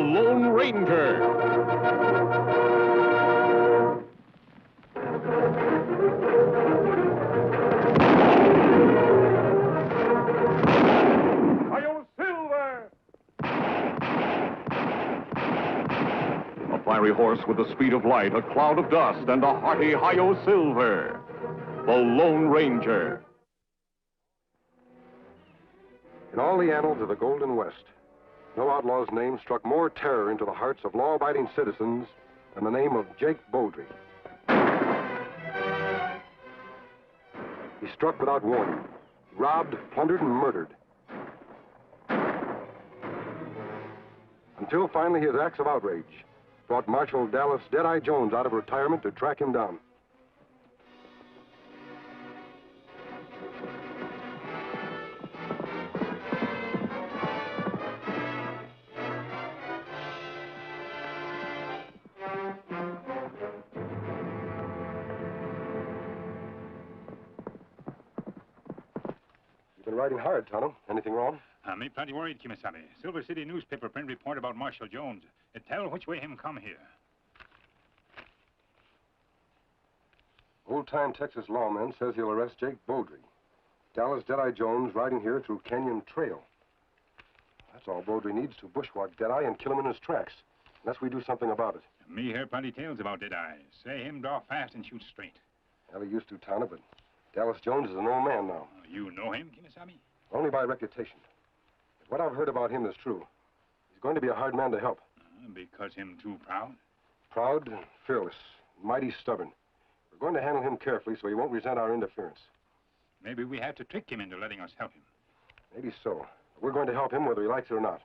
Lone Ranger. A fiery horse with the speed of light, a cloud of dust, and a hearty Hi-Yo Silver. The Lone Ranger. In all the annals of the Golden West, no outlaw's name struck more terror into the hearts of law-abiding citizens than the name of Jake Bodie. He struck without warning, robbed, plundered, and murdered. Until finally his acts of outrage brought Marshal Dallas Deadeye Jones out of retirement to track him down. You've been riding hard, Tonto. Anything wrong? Me plenty worried, Kemo Sabe. Silver City newspaper print report about Marshal Jones. It tell which way him come here. Old-time Texas lawman says he'll arrest Jake Bodie. Dallas Deadeye Jones riding here through Canyon Trail. That's all Bodie needs to bushwhack Deadeye and kill him in his tracks. Unless we do something about it. Me hear plenty tales about Deadeye. Say him draw fast and shoot straight. Well, he used to, Tonto, but Dallas Jones is an old man now. You know him, Kemo Sabe? Only by reputation. If what I've heard about him is true, he's going to be a hard man to help. Because him too proud? Proud and fearless, mighty stubborn. We're going to handle him carefully so he won't resent our interference. Maybe we have to trick him into letting us help him. Maybe so. But we're going to help him whether he likes it or not.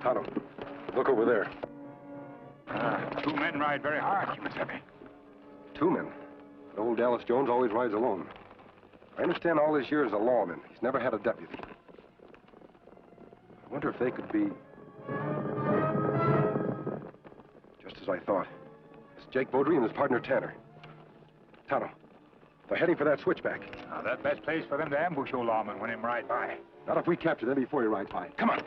Tonto, look over there. Two men ride very hard, Kemo Sabe. Two men. But old Dallas Jones always rides alone. I understand all his years as a lawman. He's never had a deputy. I wonder if they could be... Just as I thought. It's Jake Bodie and his partner Tanner. Tonto, they're heading for that switchback. Now, that best place for them to ambush old lawman when him ride by. Not if we capture them before he rides by. Come on.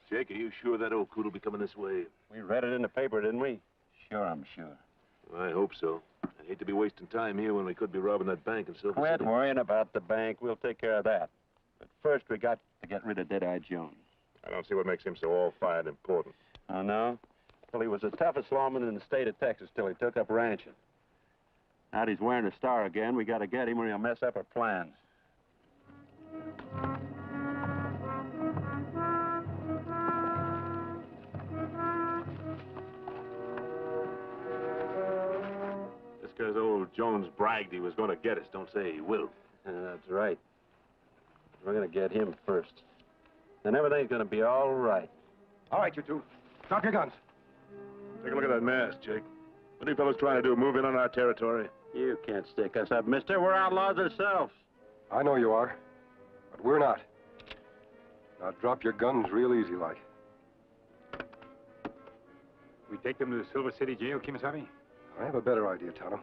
Jake, are you sure that old coot will be coming this way? We read it in the paper, didn't we? Sure, I'm sure. Well, I hope so. I'd hate to be wasting time here when we could be robbing that bank in Silver City. Quit worrying about the bank. We'll take care of that. But first, we got to get rid of Deadeye Jones. I don't see what makes him so all-fired important. Oh, no? Well, he was the toughest lawman in the state of Texas till he took up ranching. Now that he's wearing a star again, we got to get him or he'll mess up our plans. Just because old Jones bragged he was going to get us, don't say he will. That's right. We're going to get him first. Then everything's going to be all right. All right, you two. Drop your guns. Take a look at that mask, Jake. What are you fellas trying to do, move in on our territory? You can't stick us up, mister. We're outlaws ourselves. I know you are, but we're not. Now drop your guns real easy like. We take them to the Silver City jail, Kemo Sabe? I have a better idea, Tonto.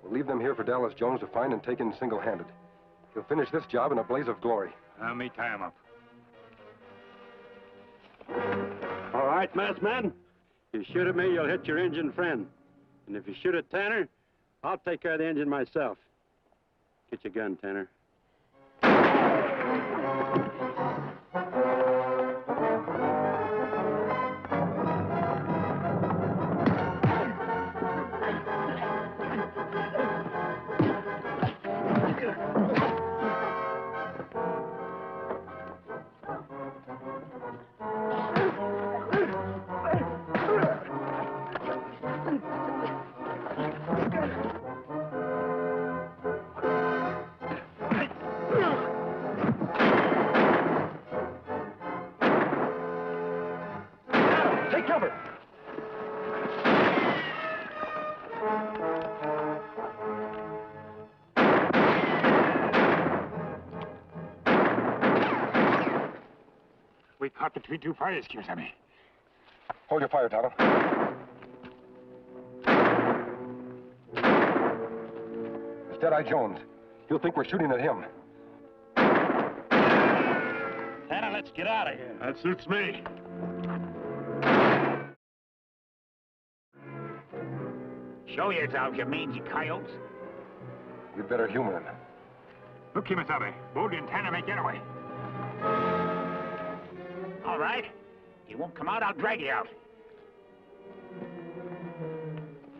We'll leave them here for Dallas Jones to find and take in single-handed. He'll finish this job in a blaze of glory. Me tie him up. All right, masked man. You shoot at me, you'll hit your Indian friend. And if you shoot at Tanner, I'll take care of the engine myself. Get your gun, Tanner. Take cover! We caught between two fires, Kemo Sabe. Hold your fire, Tonto. It's Deadeye Jones. He'll think we're shooting at him. Tanner, let's get out of here. That suits me. Show yourselves, you mangy coyotes. We'd better humor him. Look, Kemo Sabe. Bodie and Tanner make getaway. All right. If you won't come out, I'll drag you out.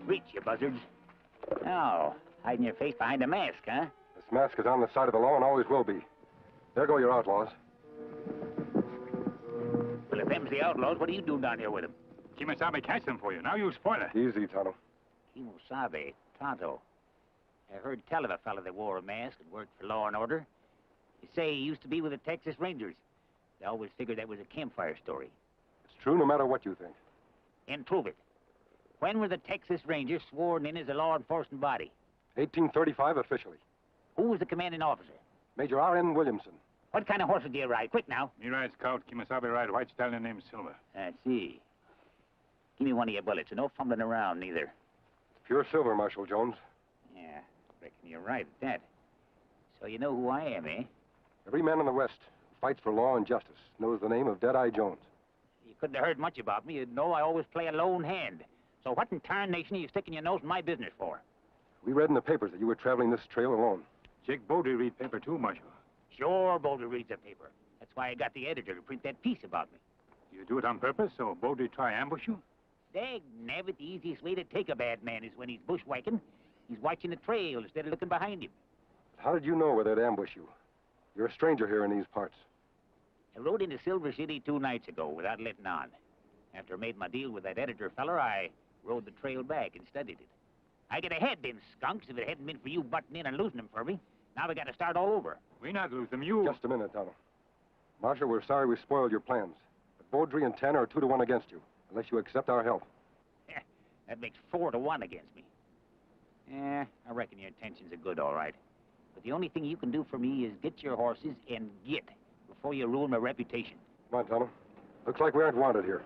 Reach, you buzzards. Oh, hiding your face behind a mask, huh? This mask is on the side of the law and always will be. There go your outlaws. Well, if them's the outlaws, what are you doing down here with them? Kemo Sabe catch them for you. Now you spoil it. Easy, Tonto. Kemo Sabe, Tonto. I heard tell of a fella that wore a mask and worked for law and order. You say he used to be with the Texas Rangers. I always figured that was a campfire story. It's true no matter what you think. And prove it. When were the Texas Rangers sworn in as a law enforcement body? 1835 officially. Who was the commanding officer? Major R.N. Williamson. What kind of horses do you ride? Quick now. Me ride Scout. Kemo Sabe ride white stallion named Silver. I see. Give me one of your bullets, and no fumbling around, neither. Pure silver, Marshal Jones. Yeah, reckon you're right at that. So you know who I am, eh? Every man in the West who fights for law and justice knows the name of Deadeye Jones. You couldn't have heard much about me. You'd know I always play a lone hand. So what in tarnation are you sticking your nose in my business for? We read in the papers that you were traveling this trail alone. Jake Bodie read paper too, Marshal. Sure, Bodie reads the paper. That's why I got the editor to print that piece about me. You do it on purpose, so Bodie try ambush you? Dag nabbit, the easiest way to take a bad man is when he's bushwhacking. He's watching the trail instead of looking behind him. How did you know where they'd ambush you? You're a stranger here in these parts. I rode into Silver City 2 nights ago without letting on. After I made my deal with that editor feller, I rode the trail back and studied it. I could have had them skunks if it hadn't been for you butting in and losing them for me. Now we got to start all over. We not lose them, you... Just a minute, Tonto. Marshal, we're sorry we spoiled your plans. But Beaudry and Tanner are 2 to 1 against you, unless you accept our help. That makes 4 to 1 against me. I reckon your intentions are good, all right. But the only thing you can do for me is get your horses and get before you ruin my reputation. Come on, Tonto. Looks like we aren't wanted here.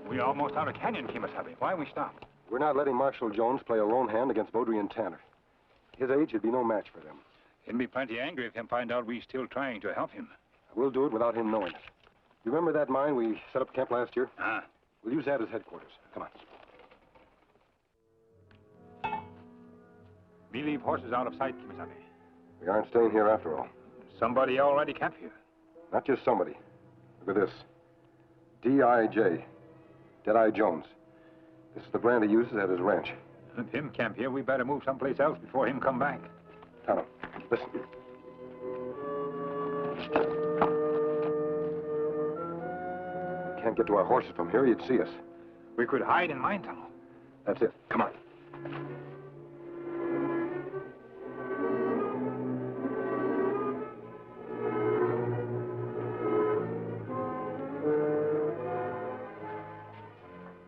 We're almost out of canyon, Kemo Sabe. Why we stopped? We're not letting Marshal Jones play a lone hand against Beaudry and Tanner. His age would be no match for them. He'll be plenty angry if him find out we're still trying to help him. We'll do it without him knowing it. You remember that mine we set up camp last year? Ah. We'll use that as headquarters. Come on. We leave horses out of sight, Kemo Sabe. We aren't staying here after all. Somebody already camped here. Not just somebody. Look at this. D.I.J. Deadeye Jones. This is the brand he uses at his ranch. If him camp here, we better move someplace else before him come back. Tonto, listen. We can't get to our horses from here. You'd see us. We could hide in mine tunnel. That's it. Come on.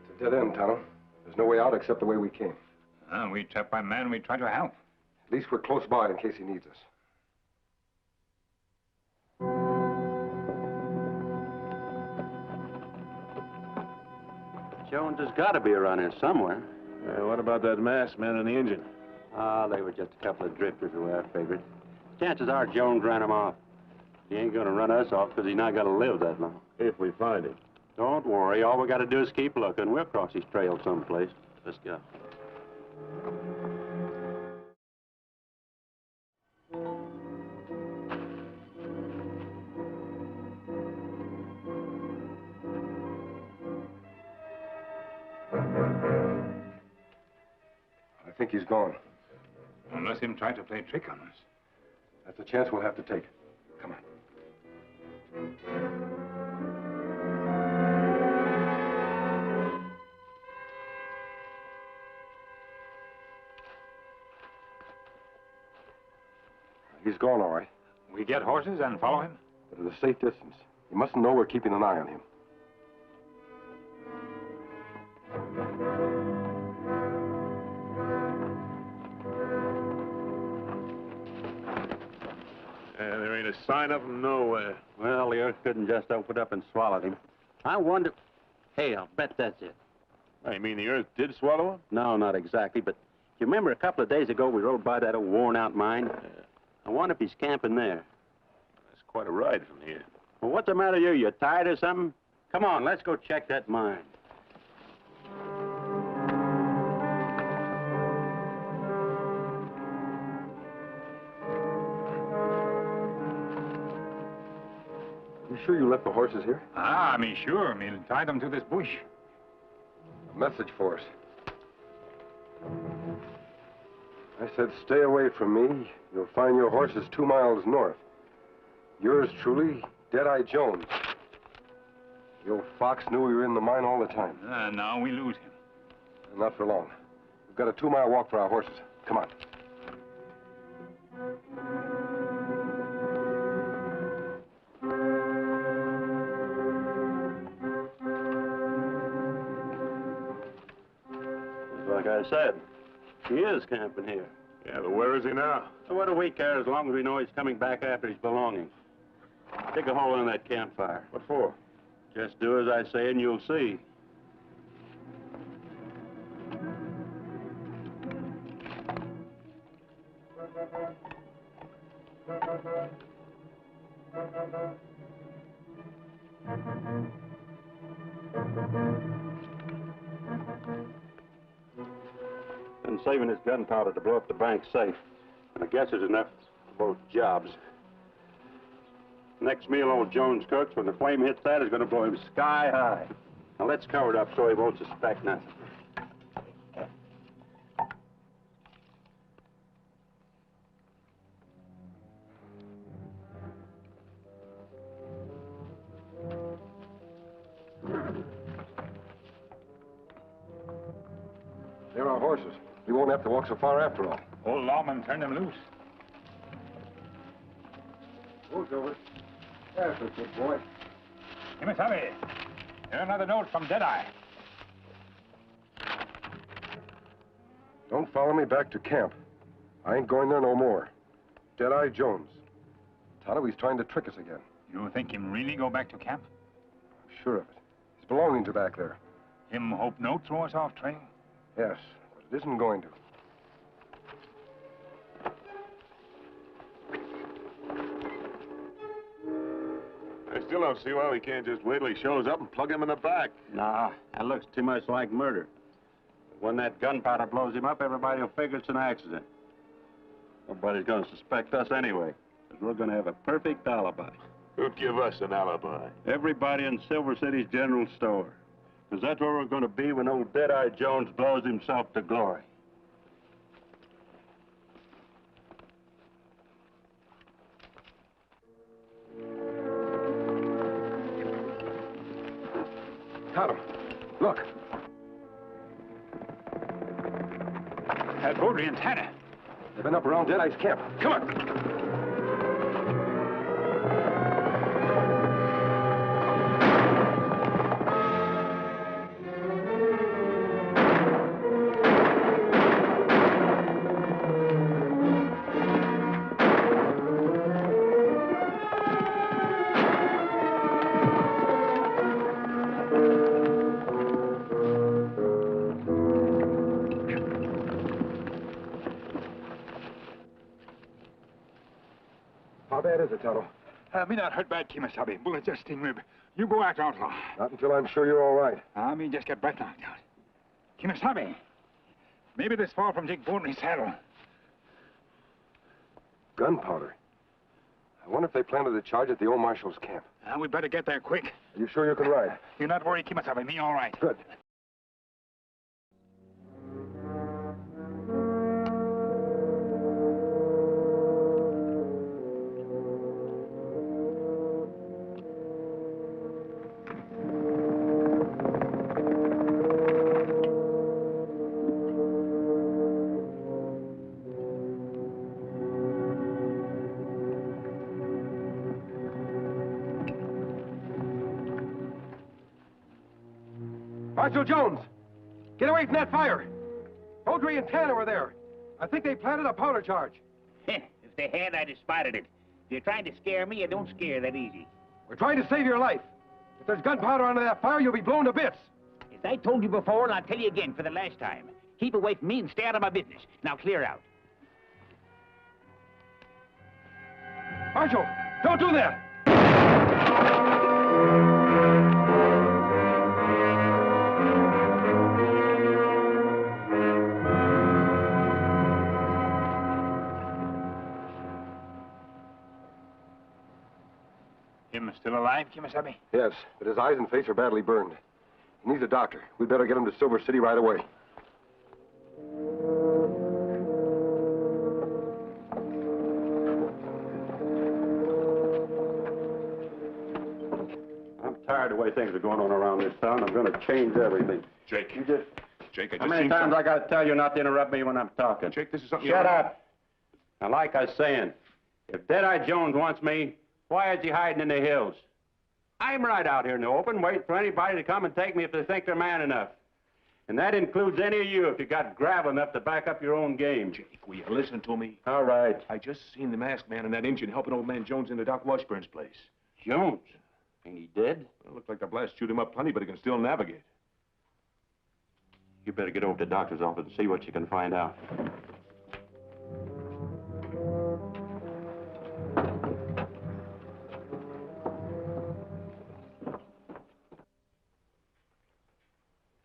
It's a dead end, Tonto. There's no way out except the way we came. We trapped by man, we try to help. At least we're close by in case he needs us. Jones has got to be around here somewhere. What about that masked man and the engine? Ah, they were just a couple of drifters, the way I figured. Chances are Jones ran him off. He ain't gonna run us off because he's not gonna live that long. If we find him. Don't worry. All we gotta do is keep looking. We'll cross his trail someplace. Let's go. I think he's gone. Unless him try to play a trick on us. That's a chance we'll have to take. Come on. He's gone, all right. We get horses and follow him? But at a safe distance. He mustn't know we're keeping an eye on him. There ain't a sign of him nowhere. Well, the earth couldn't just open up and swallow him. I wonder... Hey, I'll bet that's it. You mean the earth did swallow him? No, not exactly, but you remember a couple of days ago we rode by that old worn-out mine? I wonder if he's camping there. That's quite a ride from here. Well, what's the matter with you? You tired or something? Come on, let's go check that mine. You sure you left the horses here? Ah, me sure. Me tie them to this bush. A message for us. I said, stay away from me. You'll find your horses 2 miles north. Yours truly, Deadeye Jones. The old fox knew we were in the mine all the time. Now we lose him. Not for long. We've got a 2-mile walk for our horses. Come on. Like I said, he is camping here. Yeah, but where is he now? So what do we care as long as we know he's coming back after his belongings? Dig a hole in that campfire. What for? Just do as I say and you'll see. Been saving his gunpowder to blow up the bank safe. And I guess there's enough for both jobs. Next meal old Jones cooks, when the flame hits that, is going to blow him sky high. Now let's cover it up so he won't suspect nothing. There are horses. We won't have to walk so far after all. Old lawman turned them loose. Hold over. That's a good boy. Kemo Sabe, here's another note from Deadeye. Don't follow me back to camp. I ain't going there no more. Deadeye Jones. Tonto, he's trying to trick us again. You think him really go back to camp? I'm sure of it. His belongings are back there. Him hope no throw us off trail? Yes, but it isn't going to. I still don't see why we can't just wait till he shows up and plug him in the back. Nah, that looks too much like murder. When that gunpowder blows him up, everybody will figure it's an accident. Nobody's going to suspect us anyway, because we're going to have a perfect alibi. Who'd give us an alibi? Everybody in Silver City's general store. Because that's where we're going to be when old Deadeye Jones blows himself to glory. Tonto, look. That Bodie and Tanner. They've been up around Deadeye's camp. Come on. is it, Tonto? Me not hurt bad, Kemo Sabe. Bullet just in rib. You go act, outlaw. Not until I'm sure you're all right. Me just get breath knocked out. Kemo Sabe. Maybe this fall from Jake Bodie's saddle. Gunpowder. I wonder if they planted a charge at the old marshal's camp. We better get there quick. Are you sure you can ride? You not worry, Kemo Sabe. Me all right. Good. Marshal Jones! Get away from that fire! Bodie and Tanner were there. I think they planted a powder charge. If they had, I'd have spotted it. If you're trying to scare me, you don't scare that easy. We're trying to save your life. If there's gunpowder under that fire, you'll be blown to bits. As I told you before, and I'll tell you again for the last time, keep away from me and stay out of my business. Now clear out. Marshal, don't do that! Him still alive, Kemo Sabe? Yes, but his eyes and face are badly burned. He needs a doctor. We'd better get him to Silver City right away. I'm tired of the way things are going on around this town. I'm going to change everything. Jake. You just... Jake, I just How many seen times something. I got to tell you not to interrupt me when I'm talking? Jake, this is something... Shut up. Now, like I was saying, if Deadeye Jones wants me, why is he hiding in the hills? I'm right out here in the open, waiting for anybody to come and take me if they think they're man enough. And that includes any of you if you got gravel enough to back up your own game. Jake, will you listen to me? All right. I just seen the masked man and that Injun helping old man Jones into Doc Washburn's place. Jones? Ain't he dead? Well, looks like the blast chewed him up plenty, but he can still navigate. You better get over to the doctor's office and see what you can find out.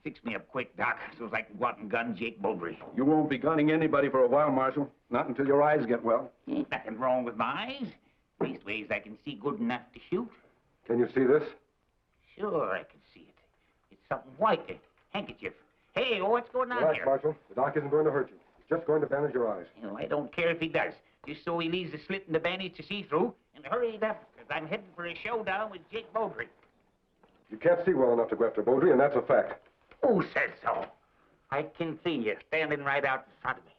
Fix me up quick, Doc, so I can go out and gun Jake Bodie. You won't be gunning anybody for a while, Marshal. Not until your eyes get well. Ain't nothing wrong with my eyes. Leastways, I can see good enough to shoot. Can you see this? Sure, I can see it. It's something white, a handkerchief. Hey, what's going on Relax, here? Marshal. The doc isn't going to hurt you. He's just going to bandage your eyes. You know, I don't care if he does. Just so he leaves a slit in the bandage to see through. And hurry it up, because I'm heading for a showdown with Jake Bodie. You can't see well enough to go after Bodie, and that's a fact. Who says so? I can see you standing right out in front of me,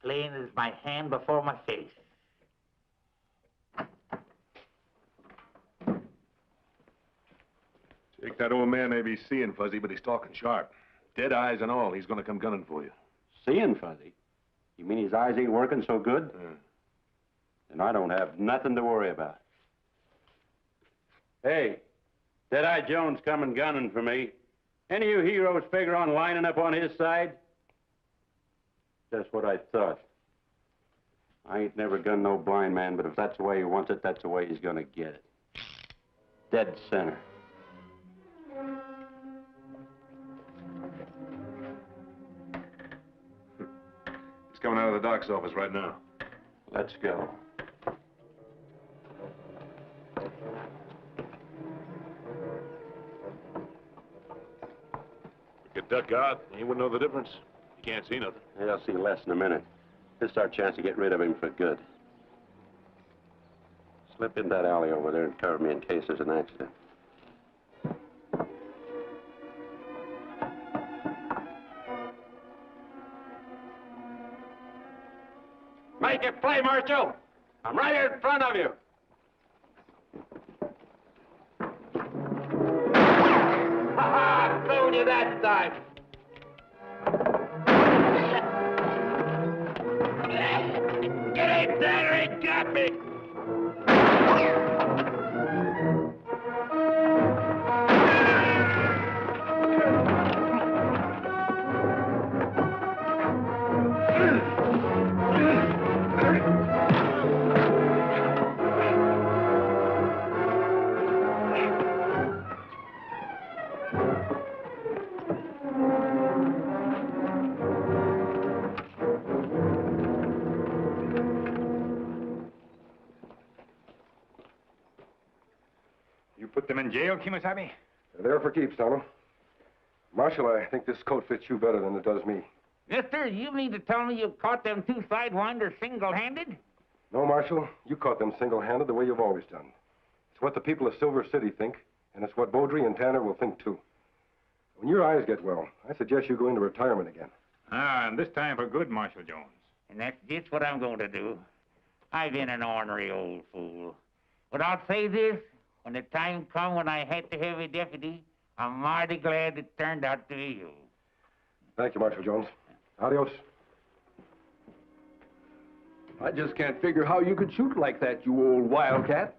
plain as my hand before my face. Jake, that old man may be seeing fuzzy, but he's talking sharp. Dead eyes and all, he's going to come gunning for you. Seeing fuzzy? You mean his eyes ain't working so good? Then I don't have nothing to worry about. Hey, Deadeye Jones coming gunning for me. Any of you heroes figure on lining up on his side? Just what I thought. I ain't never gunned no blind man, but if that's the way he wants it, that's the way he's gonna get it. Dead center. He's coming out of the doc's office right now. Let's go. Could duck out, he wouldn't know the difference. You can't see nothing. Yeah, I'll see less in a minute. This is our chance to get rid of him for good. Slip in that alley over there and cover me in case there's an accident. Make it play, Marshal! I'm right here in front of you! Ha-ha! Fooled you that time! Get in there, he got me! Put them in jail, Kemo Sabe? They're there for keeps, Tonto. Marshal, I think this coat fits you better than it does me. Mister, you mean to tell me you caught them two sidewinders single-handed? No, Marshal, you caught them single-handed the way you've always done. It's what the people of Silver City think, and it's what Beaudry and Tanner will think, too. When your eyes get well, I suggest you go into retirement again. Ah, and this time for good, Marshal Jones. And that's just what I'm going to do. I've been an ornery old fool. But I'll say this, when the time come when I had to have a deputy, I'm mighty glad it turned out to be you. Thank you, Marshal Jones. Adios. I just can't figure how you could shoot like that, you old wildcat.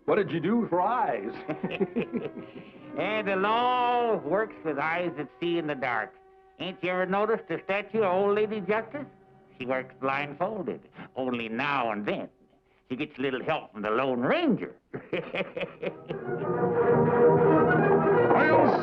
What did you do for eyes? And the law works with eyes that see in the dark. Ain't you ever noticed the statue of Old Lady Justice? She works blindfolded. Only now and then. She gets a little help from the Lone Ranger. I'll